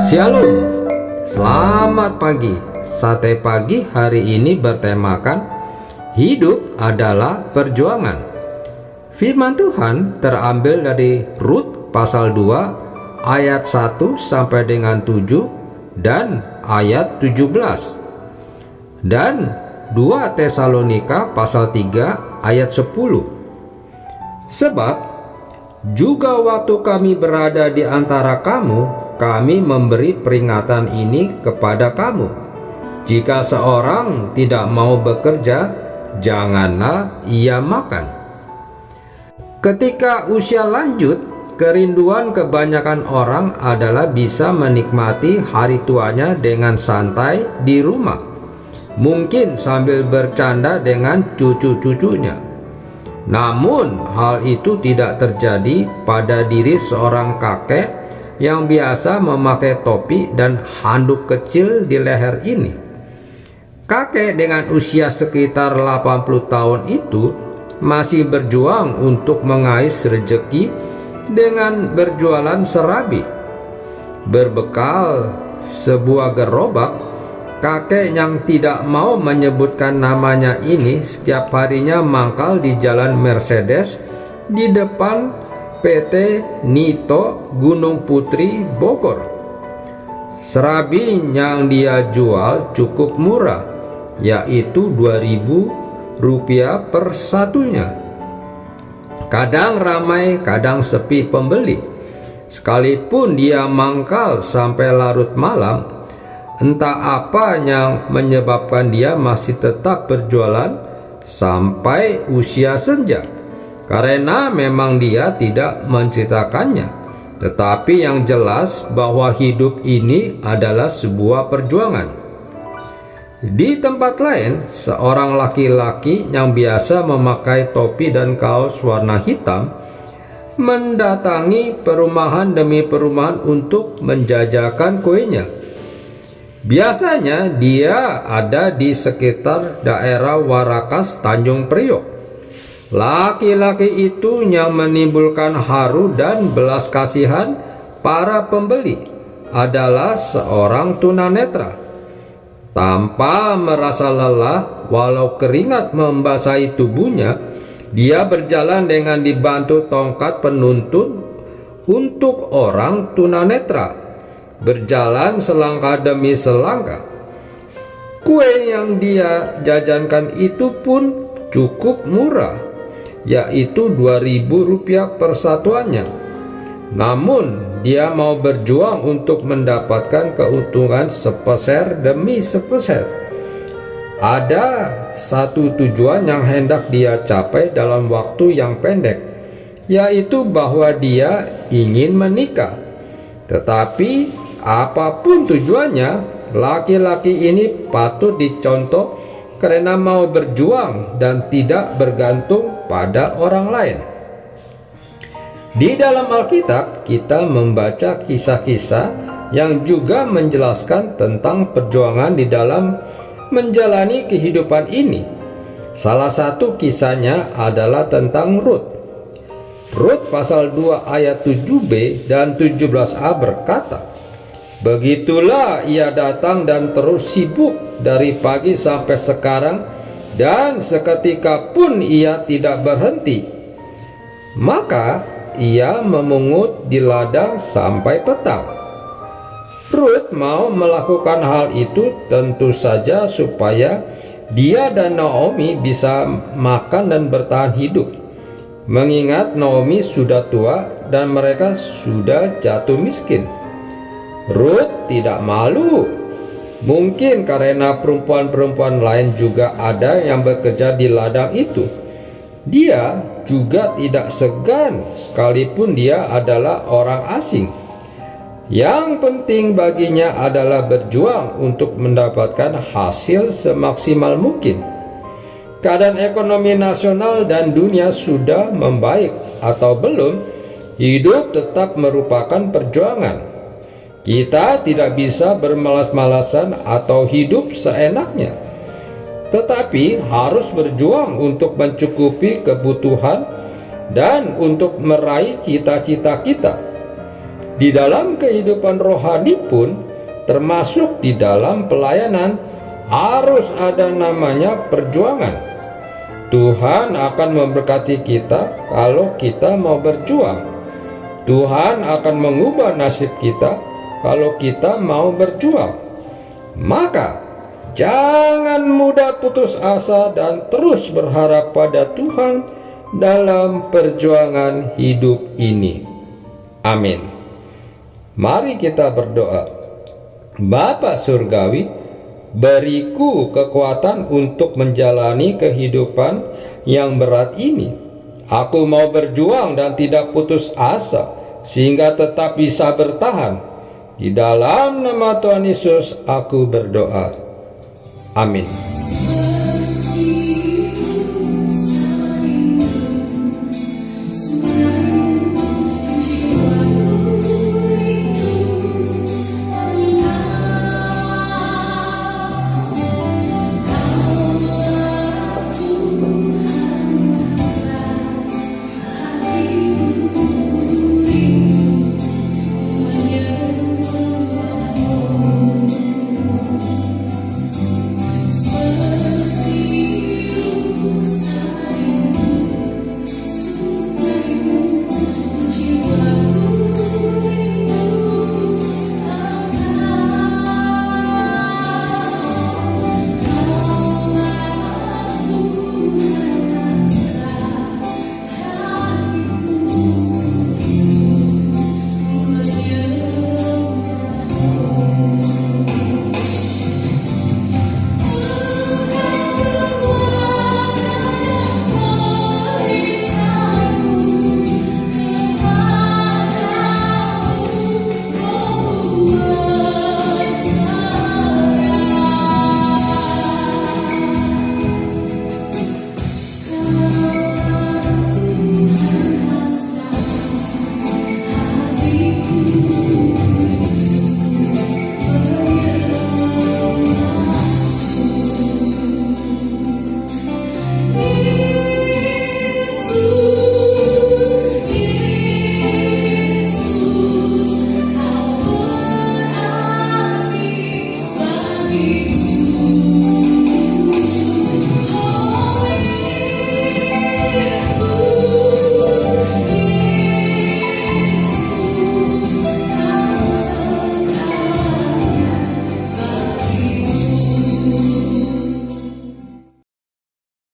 Shalom, selamat pagi. Sate pagi hari ini bertemakan hidup adalah perjuangan. Firman Tuhan terambil dari Rut pasal 2 ayat 1 sampai dengan 7 dan ayat 17, dan 2 Tesalonika pasal 3 ayat 10. Sebab juga waktu kami berada di antara kamu, kami memberi peringatan ini kepada kamu. Jika seorang tidak mau bekerja, janganlah ia makan. Ketika usia lanjut, kerinduan kebanyakan orang adalah bisa menikmati hari tuanya dengan santai di rumah, mungkin sambil bercanda dengan cucu-cucunya. Namun hal itu tidak terjadi pada diri seorang kakek yang biasa memakai topi dan handuk kecil di leher ini. Kakek dengan usia sekitar 80 tahun itu masih berjuang untuk mengais rezeki dengan berjualan serabi. Berbekal sebuah gerobak, kakek yang tidak mau menyebutkan namanya ini setiap harinya mangkal di Jalan Mercedes di depan PT Nito Gunung Putri, Bogor. Serabi yang dia jual cukup murah, yaitu Rp2.000 per satunya. Kadang ramai, kadang sepi pembeli. Sekalipun dia mangkal sampai larut malam, entah apa yang menyebabkan dia masih tetap berjualan sampai usia senja. Karena memang dia tidak menceritakannya, tetapi yang jelas bahwa hidup ini adalah sebuah perjuangan. Di tempat lain, seorang laki-laki yang biasa memakai topi dan kaos warna hitam mendatangi perumahan demi perumahan untuk menjajakan kuenya. Biasanya dia ada di sekitar daerah Warakas, Tanjung Priok. Laki-laki itu yang menimbulkan haru dan belas kasihan para pembeli adalah seorang tunanetra. Tanpa merasa lelah, walau keringat membasahi tubuhnya, dia berjalan dengan dibantu tongkat penuntun untuk orang tunanetra, berjalan selangkah demi selangkah. Kue yang dia jajankan itu pun cukup murah, yaitu Rp2.000 per satuannya. Namun dia mau berjuang untuk mendapatkan keuntungan sepeser demi sepeser. Ada satu tujuan yang hendak dia capai dalam waktu yang pendek, yaitu bahwa dia ingin menikah. Tetapi apapun tujuannya, laki-laki ini patut dicontoh karena mau berjuang dan tidak bergantung pada orang lain. Di dalam Alkitab, kita membaca kisah-kisah yang juga menjelaskan tentang perjuangan di dalam menjalani kehidupan ini. Salah satu kisahnya adalah tentang Rut. Rut pasal 2 ayat 7b dan 17a berkata, "Begitulah ia datang dan terus sibuk dari pagi sampai sekarang, dan seketika pun ia tidak berhenti. Maka ia memungut di ladang sampai petang." Rut mau melakukan hal itu tentu saja supaya dia dan Naomi bisa makan dan bertahan hidup, mengingat Naomi sudah tua dan mereka sudah jatuh miskin. Rut tidak malu. Mungkin karena perempuan-perempuan lain juga ada yang bekerja di ladang itu. Dia juga tidak segan sekalipun dia adalah orang asing. Yang penting baginya adalah berjuang untuk mendapatkan hasil semaksimal mungkin. Keadaan ekonomi nasional dan dunia sudah membaik atau belum, hidup tetap merupakan perjuangan. Kita tidak bisa bermalas-malasan atau hidup seenaknya, tetapi harus berjuang untuk mencukupi kebutuhan dan untuk meraih cita-cita kita. Di dalam kehidupan rohani pun, termasuk di dalam pelayanan, harus ada namanya perjuangan. Tuhan akan memberkati kita kalau kita mau berjuang. Tuhan akan mengubah nasib kita kalau kita mau berjuang. Maka jangan mudah putus asa dan terus berharap pada Tuhan dalam perjuangan hidup ini. Amin. Mari kita berdoa. Bapa Surgawi, beriku kekuatan untuk menjalani kehidupan yang berat ini. Aku mau berjuang dan tidak putus asa, sehingga tetap bisa bertahan. Di dalam nama Tuhan Yesus aku berdoa. Amin.